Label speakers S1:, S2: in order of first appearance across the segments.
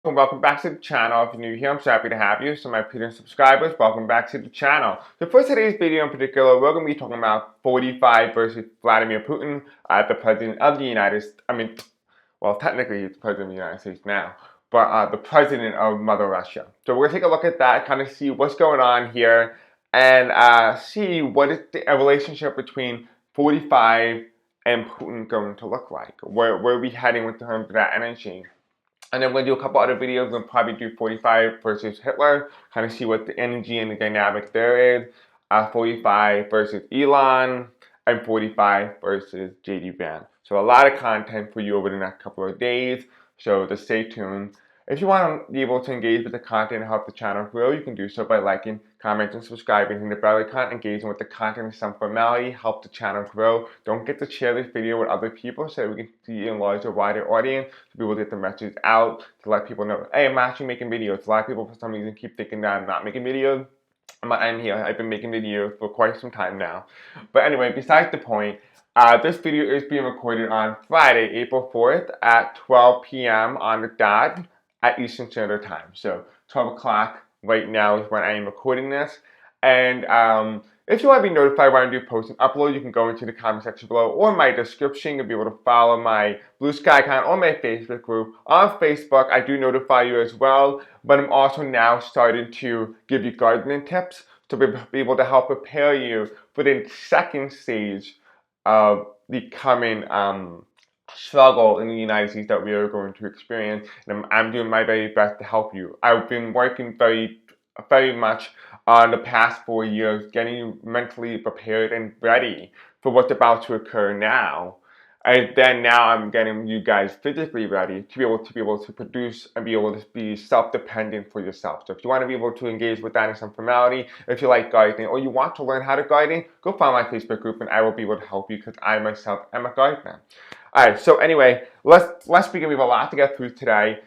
S1: Welcome back to the channel. If you're new here, I'm so happy to have you. So my Patreon subscribers, welcome back to the channel. So for today's video in particular, we're going to be talking about 45 versus Vladimir Putin, the president of the United States. Well, technically he's the president of the United States now, but the president of Mother Russia. So we're going to take a look at that, kind of see what's going on here, and see what is the relationship between 45 and Putin going to look like. Where are we heading with terms of that energy? And then we'll do a couple other videos. We'll probably do 45 versus Hitler, kind of see what the energy and the dynamic there is. 45 versus Elon, and 45 versus JD Vance. So a lot of content for you over the next couple of days. So just stay tuned. If you want to be able to engage with the content and help the channel grow, you can do so by liking, commenting, subscribing, hitting the bell icon, engaging with the content is some formality, help the channel grow. Don't forget to share this video with other people so that we can see a larger, wider audience, to be able to get the message out, to let people know, hey, I'm actually making videos. A lot of people for some reason keep thinking that I'm not making videos. I'm here. I've been making videos for quite some time now. But anyway, besides the point, this video is being recorded on Friday, April 4th at 12 p.m. on the dot at Eastern Standard Time. So 12 o'clock right now is when I am recording this. And if you want to be notified when I do post and upload, you can go into the comment section below or my description. You'll be able to follow my Blue Sky account or my Facebook group. On Facebook, I do notify you as well, but I'm also now starting to give you gardening tips to be able to help prepare you for the second stage of the coming struggle in the United States that we are going to experience, and I'm doing my very best to help you. I've been working very much on the past 4 years, getting you mentally prepared and ready for what's about to occur now. And then now I'm getting you guys physically ready to be able to produce and be able to be self-dependent for yourself. So if you want to be able to engage with that in some formality, if you like gardening or you want to learn how to garden, go find my Facebook group and I will be able to help you because I myself am a gardener. Alright, so anyway, let's begin. We have a lot to get through today.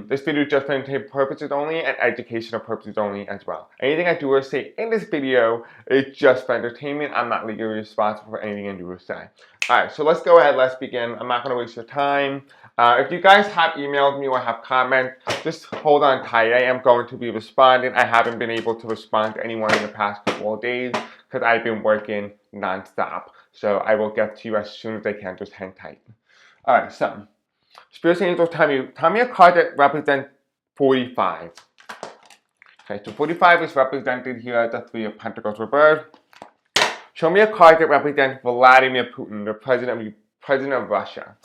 S1: This video is just for entertainment purposes only and educational purposes only as well. Anything I do or say in this video is just for entertainment. I'm not legally responsible for anything I do or say. Alright, so let's go ahead, let's begin. I'm not going to waste your time. If you guys have emailed me or have comments, just hold on tight. I am going to be responding. I haven't been able to respond to anyone in the past couple of days because I've been working non-stop. So I will get to you as soon as I can. Just hang tight. Alright, so Spirit Angels, tell me a card that represents 45. Okay, so 45 is represented here as the Three of Pentacles reversed. Show me a card that represents Vladimir Putin, the president of Russia.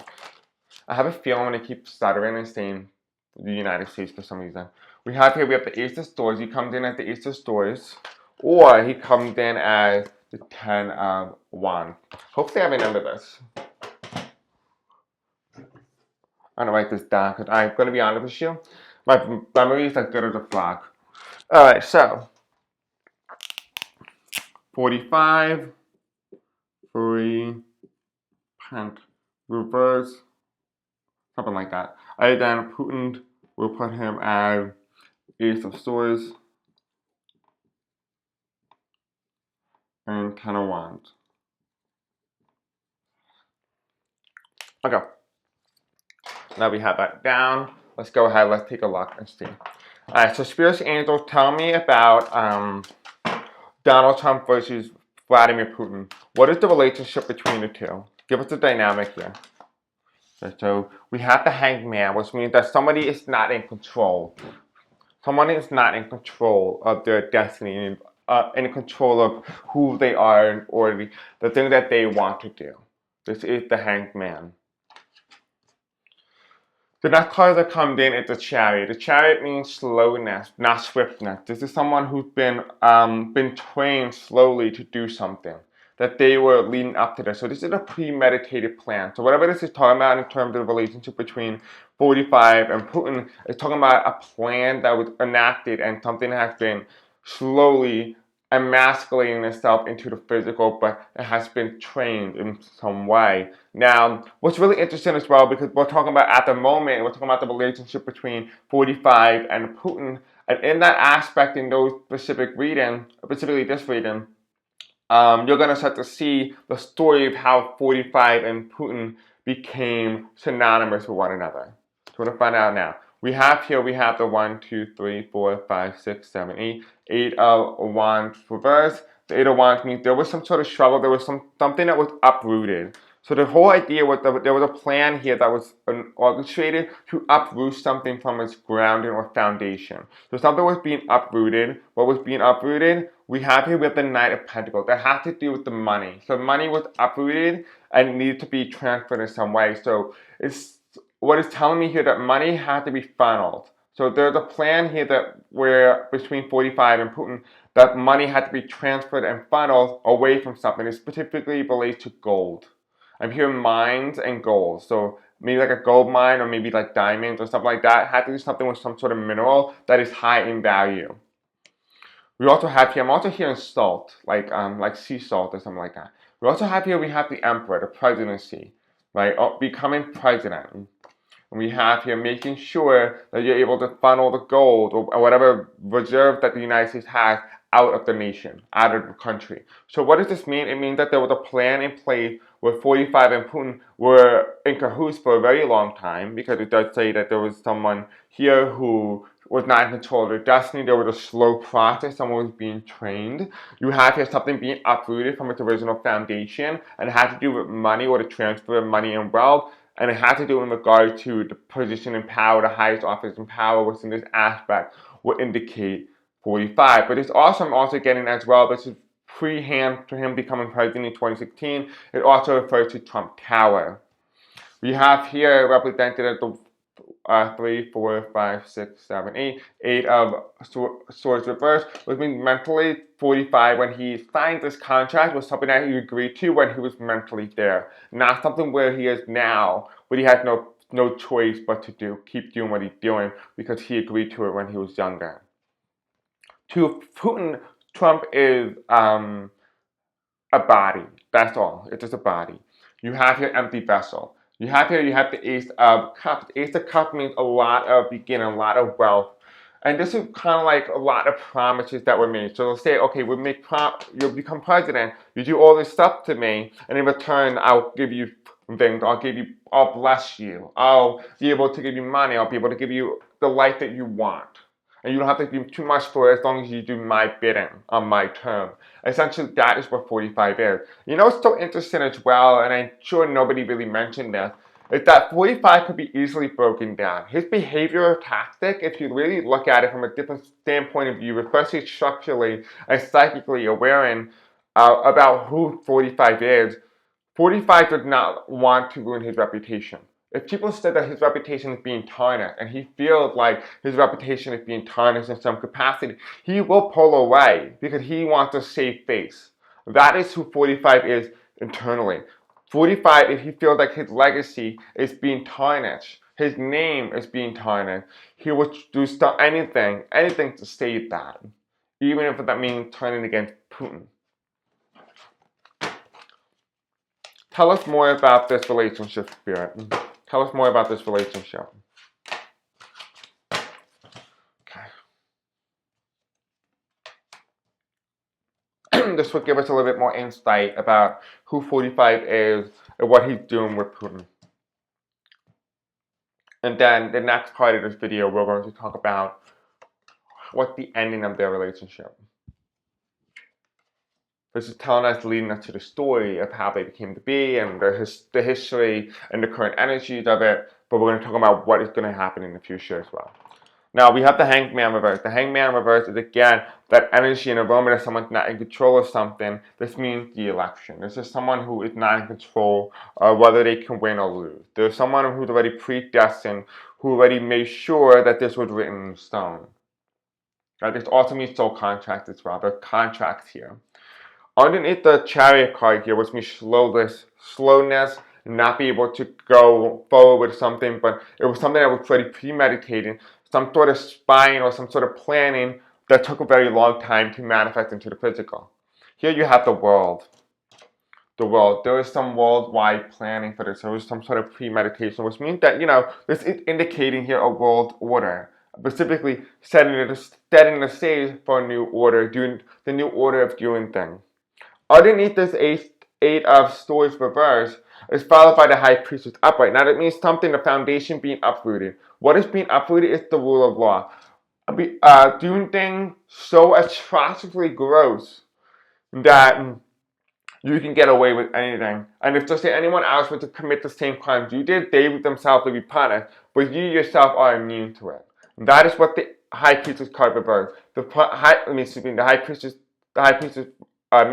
S1: I have a feeling I'm going to keep stuttering and saying the United States for some reason. We have the Ace of Swords. He comes in as the Ace of Swords, or he comes in as the 10 of Wands. Hopefully I remember this. I'm going to write this down because I'm going to be honest with you. My memory is as good as a frog. Alright, so 45, 3, Pent, reverse, something like that. And then Putin, will put him as Ace of Swords and 10 of Wands. Okay. Now we have that down. Let's go ahead, let's take a look and see. Alright, so Spirit Angels, tell me about Donald Trump versus Vladimir Putin. What is the relationship between the two? Give us the dynamic here. Okay, so we have the Hanged Man, which means that somebody is not in control. Someone is not in control of their destiny, in control of who they are or the thing that they want to do. This is the Hanged Man. The next card that comes in is the Chariot. The Chariot means slowness, not swiftness. This is someone who's been trained slowly to do something, that they were leading up to this. So this is a premeditated plan. So whatever this is talking about in terms of the relationship between 45 and Putin, is talking about a plan that was enacted and something that has been slowly emasculating itself into the physical, but it has been trained in some way. Now, what's really interesting as well, because we're talking about at the moment, we're talking about the relationship between 45 and Putin, and in that aspect, in those specific readings, specifically this reading, you're going to start to see the story of how 45 and Putin became synonymous with one another. So we're going to find out now. We have the 1, 2, 3, 4, 5, 6, 7, 8. 8 of Wands reverse. The 8 of Wands means there was some sort of struggle. There was something that was uprooted. So the whole idea was that there was a plan here that was orchestrated to uproot something from its grounding or foundation. So something was being uprooted. What was being uprooted? We have the Knight of Pentacles. That has to do with the money. So money was uprooted and needed to be transferred in some way. So what it's telling me here that money had to be funneled. So there's a plan here that where between 45 and Putin, that money had to be transferred and funneled away from something. It specifically relates to gold. I'm hearing mines and gold. So maybe like a gold mine or maybe like diamonds or something like that. It had to do something with some sort of mineral that is high in value. We also have here, I'm also hearing salt, like sea salt or something like that. We also have here, we have the emperor, the presidency, right? Becoming president. And we have here making sure that you're able to funnel the gold or whatever reserve that the United States has out of the nation, out of the country. So what does this mean? It means that there was a plan in place where 45 and Putin were in cahoots for a very long time, because it does say that there was someone here who was not in control of their destiny. There was a slow process. Someone was being trained. You have here something being uprooted from its original foundation, and it had to do with money or the transfer of money and wealth. And it had to do in regard to the position in power, the highest office in power, which in this aspect would indicate 45. But it's also, I'm also getting as well, this is pre-hand to him becoming president in 2016. It also refers to Trump Tower. We have here represented as the 3, 4, 5, 6, 7, 8. 8 of swords reversed, which means mentally 45 when he signed this contract was something that he agreed to when he was mentally there. Not something where he is now, but he has no choice but to keep doing what he's doing because he agreed to it when he was younger. To Putin, Trump is a body. That's all. It's just a body. You have your empty vessel. You have the Ace of Cups. Ace of Cups means a lot of beginning, a lot of wealth. And this is kind of like a lot of promises that were made. So they'll say, okay, you'll become president. You do all this stuff to me, and in return, I'll give you things. I'll bless you. I'll be able to give you money. I'll be able to give you the life that you want. And you don't have to do too much for it as long as you do my bidding on my term. Essentially, that is what 45 is. You know what's so interesting as well, and I'm sure nobody really mentioned this, is that 45 could be easily broken down. His behavioral tactic, if you really look at it from a different standpoint of view, especially structurally and psychically aware about who 45 is, 45 does not want to ruin his reputation. If people said that his reputation is being tarnished and he feels like his reputation is being tarnished in some capacity, he will pull away because he wants to save face. That is who 45 is internally. 45, if he feels like his legacy is being tarnished, his name is being tarnished, he will do anything to save that, even if that means turning against Putin. Tell us more about this relationship, Spirit. Tell us more about this relationship. Okay. This will give us a little bit more insight about who 45 is and what he's doing with Putin. And then the next part of this video, we're going to talk about what's the ending of their relationship. This is telling us, leading us to the story of how they became to be and the history and the current energies of it. But we're going to talk about what is going to happen in the future as well. Now, we have the Hanged Man reverse. The Hanged Man reverse is, again, that energy in a moment if someone's not in control of something. This means the election. This is someone who is not in control of whether they can win or lose. There's someone who's already predestined, who already made sure that this was written in stone. Now, this also means soul contracts as well. There are contracts here. Underneath the Chariot card here, which means slowness, not be able to go forward with something, but it was something that was already premeditated, some sort of spying or some sort of planning that took a very long time to manifest into the physical. Here you have the world. The world. There is some worldwide planning for this. There is some sort of premeditation, which means that, this is indicating here a world order. Specifically, setting the stage for a new order, doing the new order of doing things. Underneath this 8 of Swords reverse, is followed by the High Priestess upright. Now that means something, the foundation being uprooted. What is being uprooted is the rule of law. Doing things so atrociously gross that you can get away with anything. And if just say anyone else were to commit the same crimes you did, they themselves would be punished, but you yourself are immune to it. And that is what the High Priestess card reversed. The High Priestess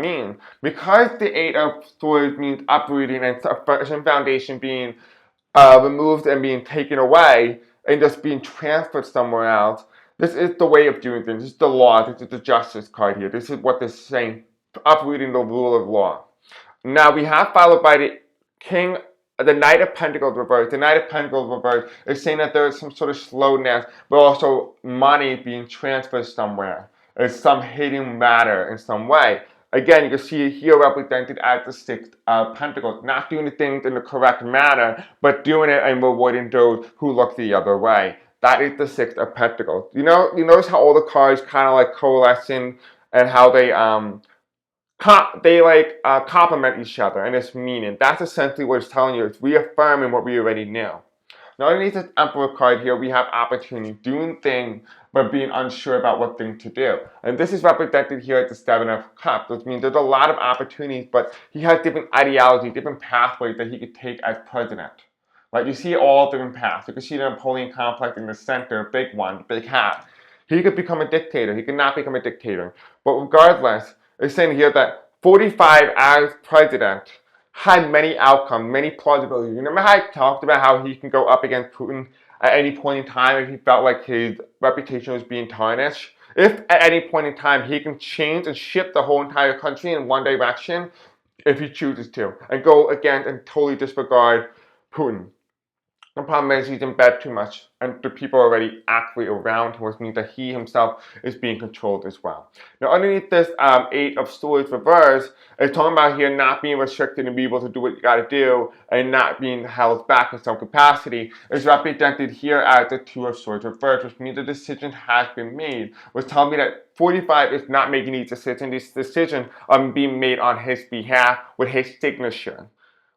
S1: means. Because the Eight of Swords means uprooting and some foundation being removed and being taken away and just being transferred somewhere else. This is the way of doing things. This is the law. This is the justice card here. This is what this is saying. Uprooting the rule of law. Now we have followed by the King, the Knight of Pentacles reversed. The Knight of Pentacles reversed is saying that there is some sort of slowness, but also money being transferred somewhere. There's some hidden matter in some way. Again, you can see it here represented as the Six of Pentacles. Not doing the things in the correct manner, but doing it and rewarding those who look the other way. That is the Six of Pentacles. You notice how all the cards kind of like coalescing and how they complement each other and its meaning. That's essentially what it's telling you. It's reaffirming what we already knew. Now, underneath this Emperor card here, we have opportunity, doing things, but being unsure about what thing to do. And this is represented here at the Seven of Cups, which means there's a lot of opportunities, but he has different ideologies, different pathways that he could take as president. Right? You see all different paths. You can see the Napoleon complex in the center, big one, big hat. He could become a dictator. He could not become a dictator. But regardless, it's saying here that 45 as president had many outcomes, many plausibilities. You remember how I talked about how he can go up against Putin at any point in time if he felt like his reputation was being tarnished? If at any point in time he can change and shift the whole entire country in one direction, if he chooses to, and go against and totally disregard Putin. The problem is he's in bed too much, and the people are already actively around him, which means that he himself is being controlled as well. Now, underneath this Eight of Swords reverse, it's talking about here not being restricted and be able to do what you got to do and not being held back in some capacity. It's represented here as the Two of Swords reverse, which means the decision has been made. Which tells me that 45 is not making these decisions. These decisions are being made on his behalf with his signature,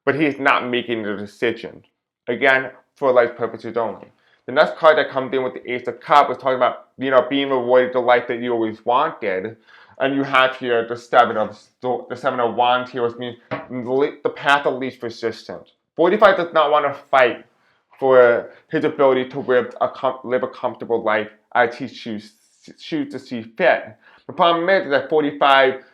S1: but he is not making the decision. Again, for life purposes only. The next card that comes in with the Ace of Cups is talking about, being rewarded the life that you always wanted. And you have here the Seven of Wands here, which means the path of least resistance. 45 does not want to fight for his ability to live a comfortable life as he chooses to see fit. The problem is that 45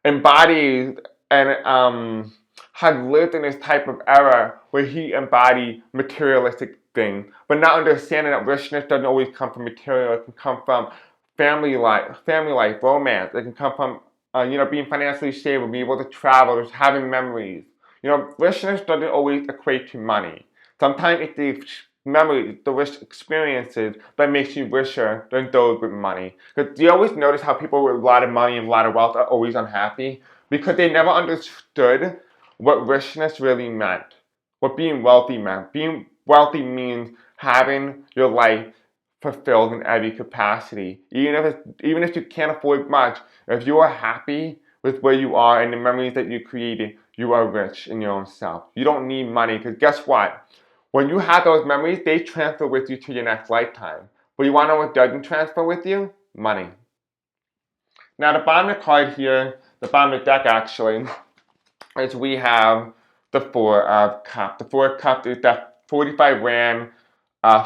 S1: embodies and had lived in this type of era where he embodied materialistic things, but not understanding that richness doesn't always come from material. It can come from family life, romance. It can come from being financially stable, being able to travel, just having memories. Richness doesn't always equate to money. Sometimes it's the memories, the rich experiences that makes you richer than those with money. Because do you always notice how people with a lot of money and a lot of wealth are always unhappy? Because they never understood what richness really meant, what being wealthy meant. Being wealthy means having your life fulfilled in every capacity. Even if you can't afford much, if you are happy with where you are and the memories that you created, you are rich in your own self. You don't need money, because guess what? When you have those memories, they transfer with you to your next lifetime. But you want to know what doesn't transfer with you? Money. Now the bottom of the card here, the bottom of the deck actually, is we have the Four of Cups. The Four of Cups is that 45 ran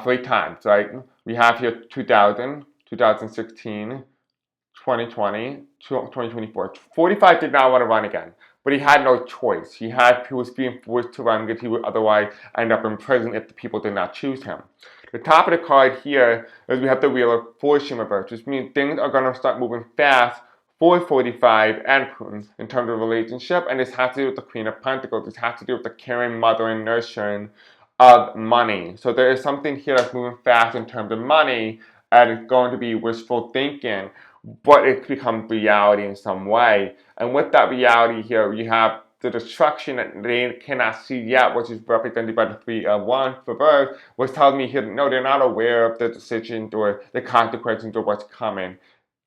S1: 3 times, right? We have here 2000, 2016, 2020, 2024. 45 did not want to run again, but he had no choice. He was being forced to run because he would otherwise end up in prison if the people did not choose him. The top of the card here is we have the Wheel of Fortune reverse, which means things are going to start moving fast for 45 and Putin in terms of relationship, and this has to do with the Queen of Pentacles. This has to do with the caring, mothering, nurturing of money. So there is something here that's moving fast in terms of money, and it's going to be wishful thinking, but it becomes reality in some way. And with that reality here, you have the destruction that they cannot see yet, which is represented by the Three of Wands reverse, which tells me here, no, they're not aware of the decisions or the consequences of what's coming.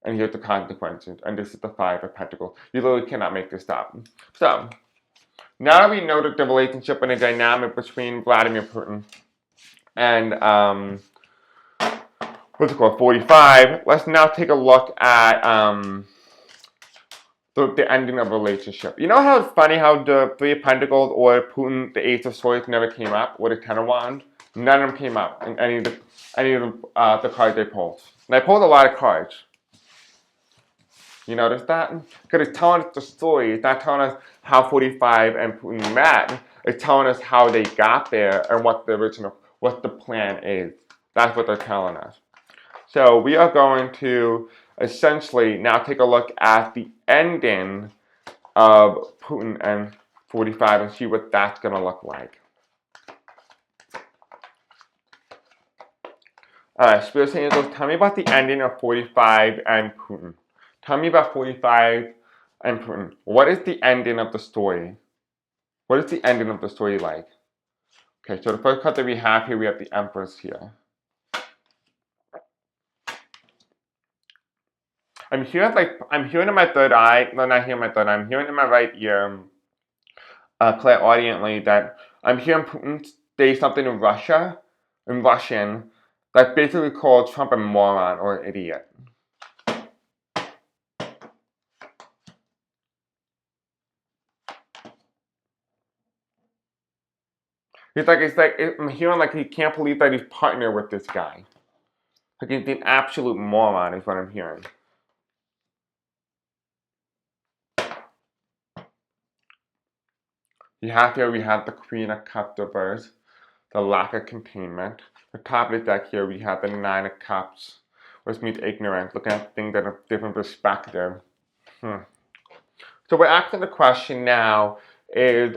S1: And here's the consequences. And this is the Five of Pentacles. You literally cannot make this stop. So, Now that we know that the relationship and the dynamic between Vladimir Putin and what's it called, 45, let's now take a look at the ending of a relationship. You know how it's funny how the Three of Pentacles or Putin, the Ace of Swords never came up, or the Ten of Wands? None of them came up in any of the cards they pulled. And I pulled a lot of cards. You notice that? Because it's telling us the story. It's not telling us how 45 and Putin met. It's telling us how they got there and what the plan is. That's what they're telling us. So we are going to essentially now take a look at the ending of Putin and 45 and see what that's going to look like. Alright, Spirit Angels, tell me about the ending of 45 and Putin. Tell me about 45 and Putin. What is the ending of the story? What is the ending of the story like? Okay, so the first card that we have here, we have the Empress here. I'm hearing in my third eye, no, not hearing in my third eye, I'm hearing in my right ear, clairaudiently, that I'm hearing Putin say something in Russian, that basically called Trump a moron or an idiot. I'm hearing like he can't believe that he's partnered with this guy. Like he's an absolute moron is what I'm hearing. We have the Queen of Cups reversed, the lack of containment. The top of the deck here, we have the Nine of Cups, which means ignorance, looking at things at a different perspective. So we're asking the question now is,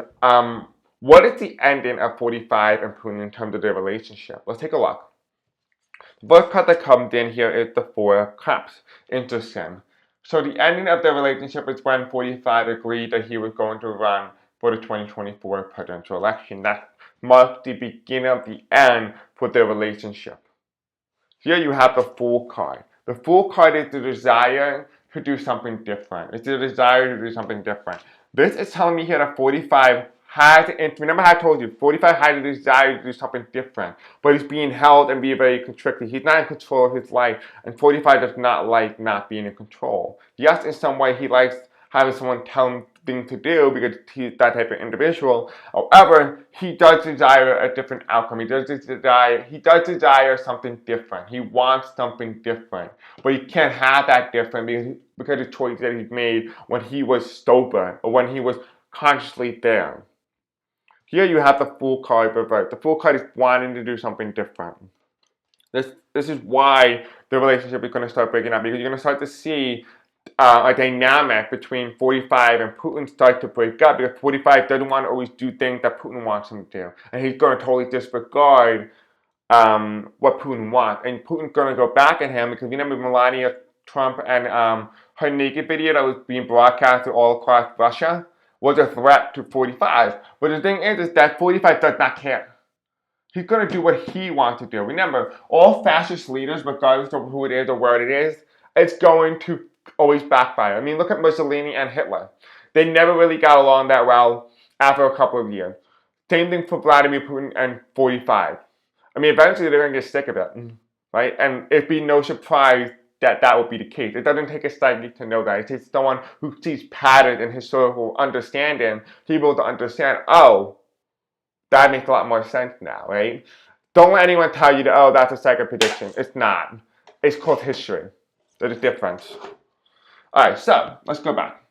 S1: what is the ending of 45 and Putin in terms of their relationship? Let's take a look. The first card that comes in here is the Four of Cups. Interesting. So the ending of their relationship is when 45 agreed that he was going to run for the 2024 presidential election. That marks the beginning of the end for their relationship. Here you have the Fool card. The Fool card is the desire to do something different. It's the desire to do something different. This is telling me here that 45 has, remember how I told you, 45 has a desire to do something different, but he's being held and being very constricted. He's not in control of his life, and 45 does not like not being in control. Yes, in some way he likes having someone tell him things to do because he's that type of individual. However, he does desire a different outcome. He does desire something different. He wants something different, but he can't have that different because of the choice that he made when he was sober or when he was consciously there. Here you have the Fool card reversed. The Fool card is wanting to do something different. This is why the relationship is going to start breaking up, because you're going to start to see a dynamic between 45 and Putin start to break up, because 45 doesn't want to always do things that Putin wants him to do. And he's going to totally disregard what Putin wants. And Putin's going to go back at him because you remember Melania Trump and her naked video that was being broadcasted all across Russia was a threat to 45. But the thing is that 45 does not care. He's going to do what he wants to do. Remember, all fascist leaders, regardless of who it is or where it is, it's going to always backfire. I mean, look at Mussolini and Hitler. They never really got along that well after a couple of years. Same thing for Vladimir Putin and 45. I mean, eventually they're going to get sick of it, right? And it'd be no surprise that that would be the case. It doesn't take a psychic to know that. It takes someone who sees patterns and historical understanding to be able to understand, oh, that makes a lot more sense now, right? Don't let anyone tell you that, oh, that's a psychic prediction. It's not. It's called history. There's a difference. All right, so let's go back.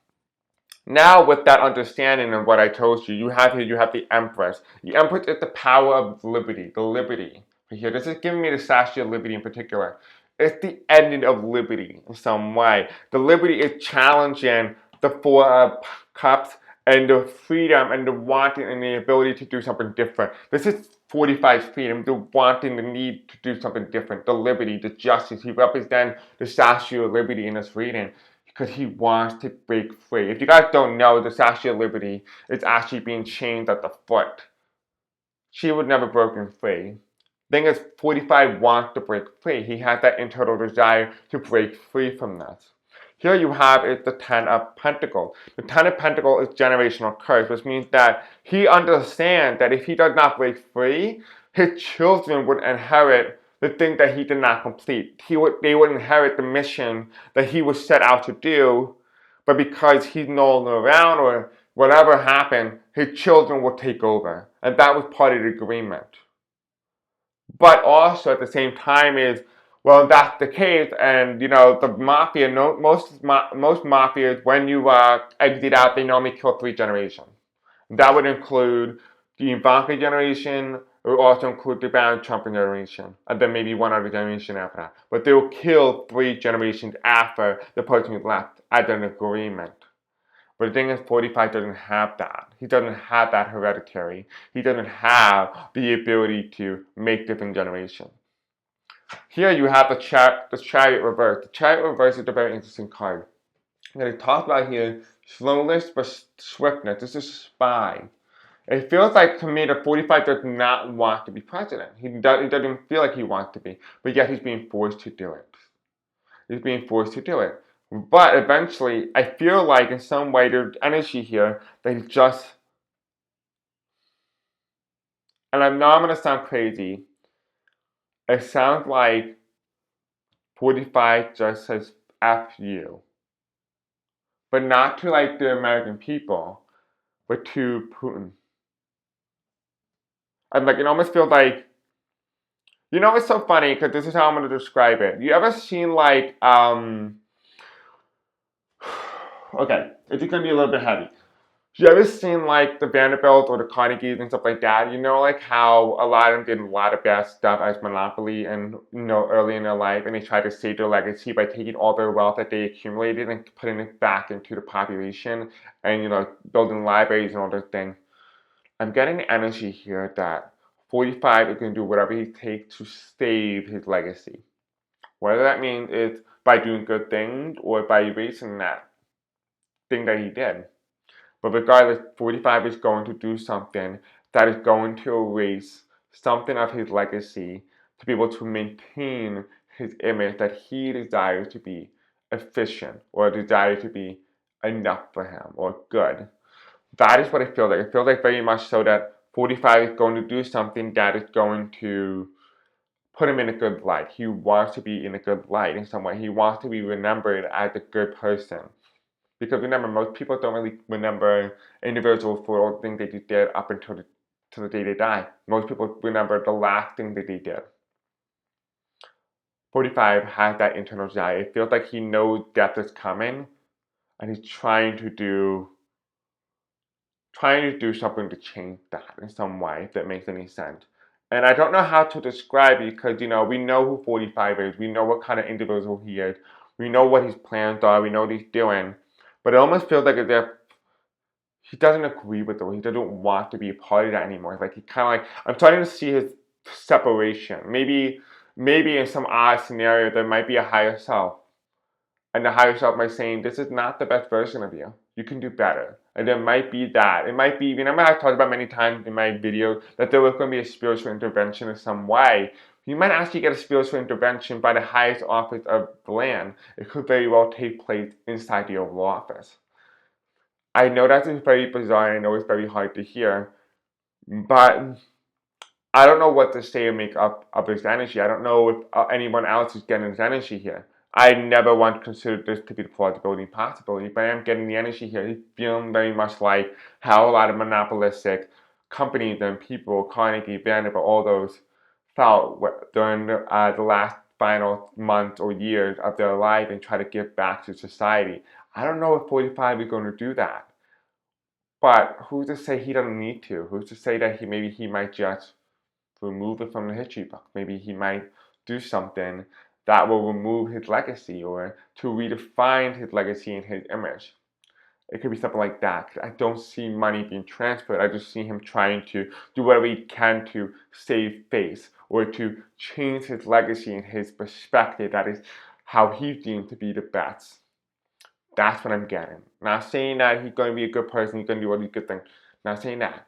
S1: Now, with that understanding of what I told you, you have the Empress. The Empress is the power of liberty, the liberty. Here, this is giving me the statue of liberty in particular. It's the ending of liberty in some way. The liberty is challenging the Four of Cups and the freedom and the wanting and the ability to do something different. This is 45's freedom, the wanting, the need to do something different, the liberty, the justice. He represents the statue of liberty in this reading because he wants to break free. If you guys don't know, the Statue of Liberty is actually being chained at the foot. She would never broken free. Thing is, 45 wants to break free. He has that internal desire to break free from this. Here you have is the Ten of Pentacles. The Ten of Pentacles is generational curse, which means that he understands that if he does not break free, his children would inherit the thing that he did not complete. They would inherit the mission that he was set out to do, but because he's no longer around or whatever happened, his children will take over. And that was part of the agreement. But also at the same time is, well, that's the case, and the mafia. No, most mafias, when you exit out, they normally kill 3 generations. That would include the Ivanka generation. It would also include the Barron Trump generation, and then maybe one other generation after that. But they will kill 3 generations after the person who left as an agreement. But the thing is, 45 doesn't have that. He doesn't have that hereditary. He doesn't have the ability to make different generations. Here you have the Chariot reverse. The Chariot reverse is a very interesting card. And it talks about here slowness but swiftness. This is a spy. It feels like to me that 45 does not want to be president. He doesn't feel like he wants to be, but yet he's being forced to do it. He's being forced to do it. But eventually, I feel like in some way there's energy here that he just, and I know I'm going to sound crazy, it sounds like 45 just says F you. But not to like the American people, but to Putin. And like it almost feels like, it's so funny because this is how I'm going to describe it. You ever seen like, okay, it's going to be a little bit heavy. You ever seen like the Vanderbilt or the Carnegies and stuff like that? Like how a lot of them did a lot of bad stuff as Monopoly and early in their life, and they tried to save their legacy by taking all their wealth that they accumulated and putting it back into the population and building libraries and all those things. I'm getting the energy here that 45 is going to do whatever he takes to save his legacy. Whether that means it's by doing good things or by erasing that thing that he did. But regardless, 45 is going to do something that is going to erase something of his legacy to be able to maintain his image that he desires to be efficient or desires to be enough for him or good. That is what it feels like. It feels like very much so that 45 is going to do something that is going to put him in a good light. He wants to be in a good light in some way. He wants to be remembered as a good person. Because remember, most people don't really remember individuals for all the things that they did up until the day they die. Most people remember the last thing that they did. 45 has that internal desire. It feels like he knows death is coming, and he's trying to do something to change that in some way, if that makes any sense. And I don't know how to describe it because, we know who 45 is. We know what kind of individual he is. We know what his plans are. We know what he's doing. But it almost feels like as if he doesn't agree with it. He doesn't want to be a part of that anymore. It's like he kind of like, I'm starting to see his separation. Maybe in some odd scenario, there might be a higher self. And the higher self might saying, this is not the best version of you. You can do better. And there might be that. It might be, remember I've talked about many times in my video that there was going to be a spiritual intervention in some way. You might actually get a spiritual intervention by the highest office of the land. It could very well take place inside the Oval Office. I know that is very bizarre. I know it's very hard to hear. But I don't know what to say or make up of this energy. I don't know if anyone else is getting this energy here. I never once considered this to be the plausibility possibility, but I am getting the energy here. It's feeling very much like how a lot of monopolistic companies and people, Carnegie, Vanderbilt, all those felt during the last final months or years of their life and try to give back to society. I don't know if 45 is going to do that. But who's to say he doesn't need to? Who's to say that maybe he might just remove it from the history book? Maybe he might do something that will remove his legacy or to redefine his legacy and his image. It could be something like that. I don't see money being transferred. I just see him trying to do whatever he can to save face or to change his legacy and his perspective. That is how he's deemed to be the best. That's what I'm getting. Not saying that he's going to be a good person, he's going to do all these good things. Not saying that.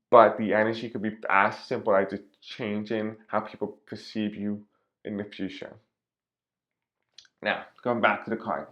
S1: But the energy could be as simple as just changing how people perceive you in the future. Now, going back to the card.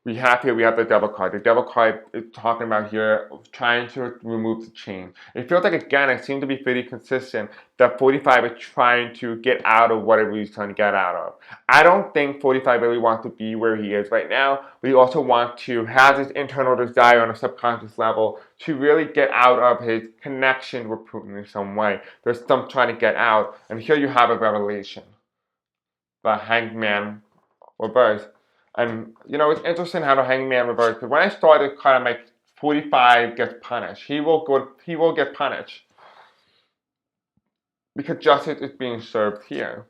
S1: we have the devil card. The devil card is talking about here trying to remove the chain. It feels like, again, it seems to be pretty consistent that 45 is trying to get out of whatever he's trying to get out of. I don't think 45 really wants to be where he is right now, but he also wants to have this internal desire on a subconscious level to really get out of his connection with Putin in some way. There's some trying to get out, and here you have a revelation. The Hangman reverse. And it's interesting how the Hangman reverse. Because when I started, kind of like 45 gets punished. He will get punished because justice is being served here.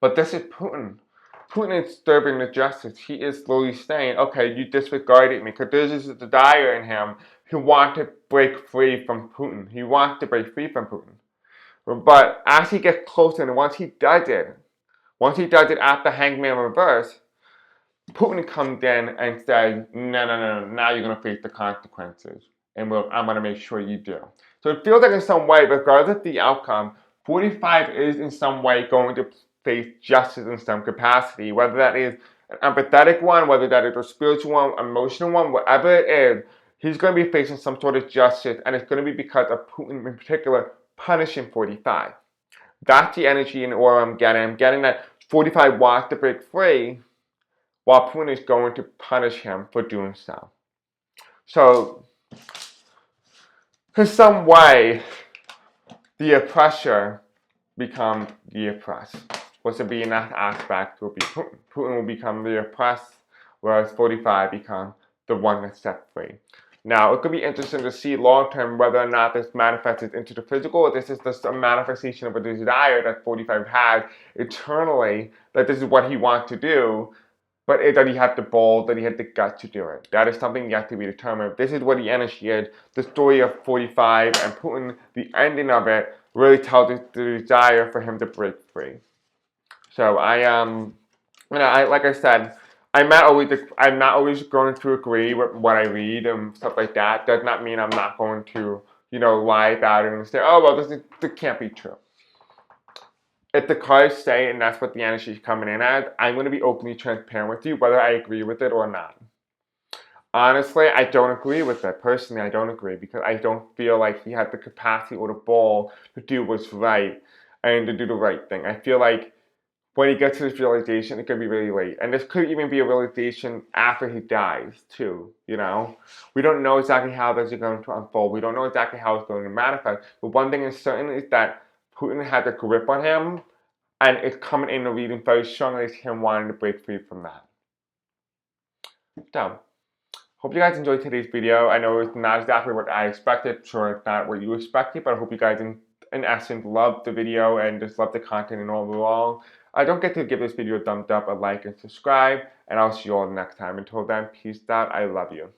S1: But this is Putin. Putin is serving the justice. He is slowly saying, "Okay, you disregarded me," because this is the desire in him. He wants to break free from Putin. He wants to break free from Putin. But as he gets closer, and once he does it after Hangman reverse, Putin comes in and says, no, now you're going to face the consequences. And I'm going to make sure you do. So it feels like in some way, regardless of the outcome, 45 is in some way going to face justice in some capacity, whether that is an empathetic one, whether that is a spiritual one, emotional one, whatever it is, he's going to be facing some sort of justice, and it's going to be because of Putin in particular punishing 45. That's the energy and aura I'm getting. I'm getting that 45 wants to break free, while Putin is going to punish him for doing so. So, in some way, the oppressor becomes the oppressed. What's to be in that aspect will be Putin. Putin will become the oppressed, whereas 45 becomes the one that's set free. Now, it could be interesting to see long-term whether or not this manifests into the physical, or this is just a manifestation of a desire that 45 has eternally, that this is what he wants to do, but that he had the balls, that he had the guts to do it. That is something yet to be determined. This is what the energy is. The story of 45 and Putin, the ending of it, really tells us the desire for him to break free. So like I said, I'm not always going to agree with what I read and stuff like that. Does not mean I'm not going to, lie about it and say, oh, well, this can't be true. If the cards say, and that's what the energy is coming in as, I'm going to be openly transparent with you, whether I agree with it or not. Honestly, I don't agree with it. Personally, I don't agree because I don't feel like he had the capacity or the ball to do what's right and to do the right thing. I feel like when he gets to this realization, it could be really late. And this could even be a realization after he dies, too, We don't know exactly how this is going to unfold. We don't know exactly how it's going to manifest. But one thing is certain is that Putin had a grip on him, and it's coming in the reading very strongly as him wanting to break free from that. So, hope you guys enjoyed today's video. I know it's not exactly what I expected. Sure, it's not what you expected, but I hope you guys, in essence, loved the video and just loved the content and overall. Don't forget to give this video a thumbs up, a like, and subscribe, and I'll see you all next time. Until then, peace out. I love you.